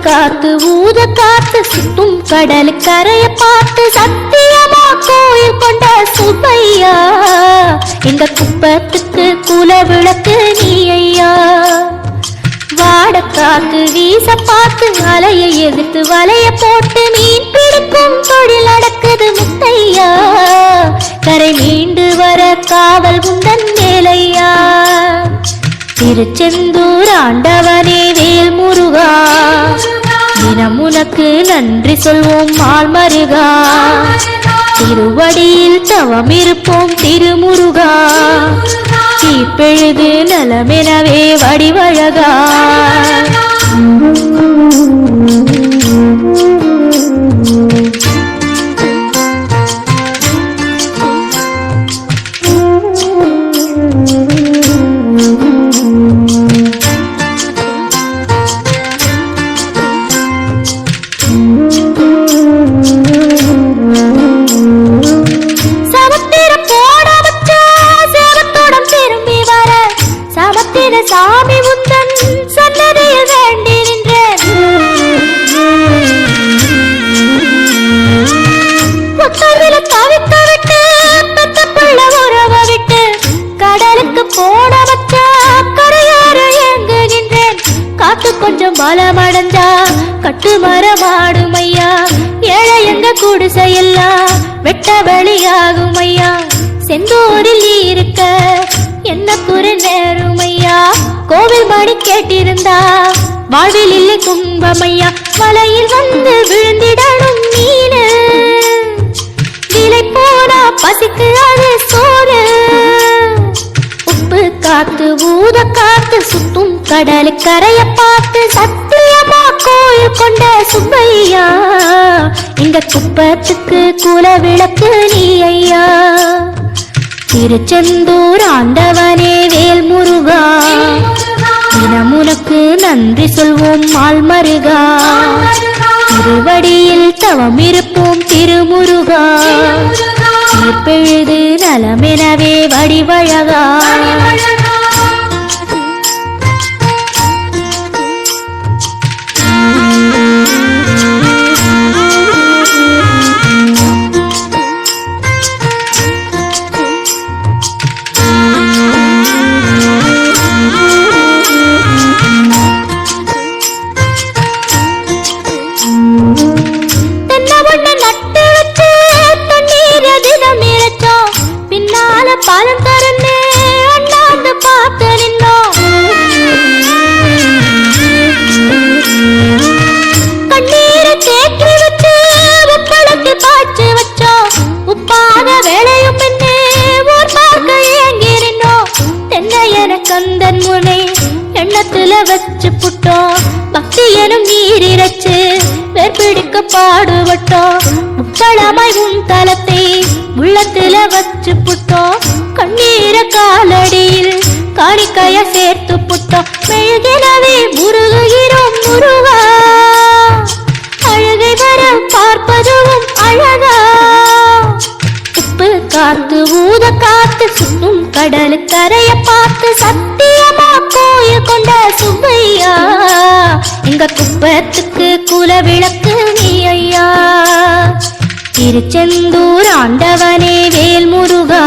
காத்து ஊத காத்து சுத்தும் கடல் கரைய பார்த்து சத்தியமா கோயில் கொண்ட சுப்பையா இந்த குப்பத்துக்கு குல விளக்கு நீ ஐயா. வாட காத்து வீச பார்த்து அலையை எதிர்த்து வலைய போட்டு மீன் பிடிக்கும் தொழில் நடக்குது முத்தையா. கரை மீண்டு வர காவல் குந்தன் வேலையா. திருச்செந்தூர் ஆண்டவனே வேல் முருகா தினம் உனக்கு நன்றி சொல்வோம் மால் மருகா. திருவடியில் தவம் இருப்போம் திருமுருகா. தீப்பெழுது நலமெனவே வடிவழகா. சாமி முந்தன் சன்னதியில் வேண்டி நின்றேன். புத்தவில தவிக்க விட்டு பெத்த பிள்ள உறவ விட்டு கடலுக்கு போட வச்ச கரையாறு ஏங்குகின்றேன். காத்து கொஞ்சம் பலமடைஞ்சா கட்டு மரமாடும் ஐயா. ஏழை எங்க குடிசையெல்லாம் வெட்ட வெளியாகும் ஐயா. செந்தூரில் இருக்க என்ன குறை நேரும் ஐயா. கோவில் மணி கேட்டிருந்தா வாழ்வில் இல்லை கும்பமையா. வலையில் வந்து விழுந்திடணும் மீனு விலை போனா பசிக்கு அது சோறு. உப்பு காத்து ஊத காத்து சுத்தும் கடல் கரைய பார்த்து சத்தியமா கோயில் கொண்ட சுப்பையா இந்த குப்பத்துக்கு குல விளக்கு நீ ஐயா. திருச்செந்தூர் ஆண்டவனே வேல் முருகா தினம் உனக்கு நன்றி சொல்வோம் மால் மருகா. திருவடியில் தவம் இருப்போம் திருமுருகா. தீப்பெழுது நலமெனவே வடிவழகா. பாலம் தரனே அண்ணாந்து பார்த்து நின்னோம். கண்ணீரை தேக்கி வச்சு உப்பளத்து பாய்ச்சி வச்சோம். உப்பாத வேலையும் பின்னே ஊர் பார்க்க ஏங்கி நின்னோம். தென்னை என கந்தன் முனை எண்ணத்துல வச்சு புட்டோம். பக்தி எனும் நீரிரச்சு வேர்பிடிக்க பாடுபட்டோம். முக்களமாய் உன் தலத்தை உள்ளத்துல வச்சு புட்டோம். கண்ணீர காலடியில் காணிக்கைய சேர்த்து புட்டோம். மெழுகினவே முருகுகிறோம் முருகா. அழுகை வர பார்ப்பதும் அழகா. உப்பு காத்து ஊத காத்து சுத்தும் கடல் கரைய பார்த்து சத்தியமா கோயில் கொண்ட சுப்பையா எங்க குப்பத்துக்கு குல விளக்கு நீ ஐயா. திருச்செந்தூர் ஆண்டவனே வேல் முருகா.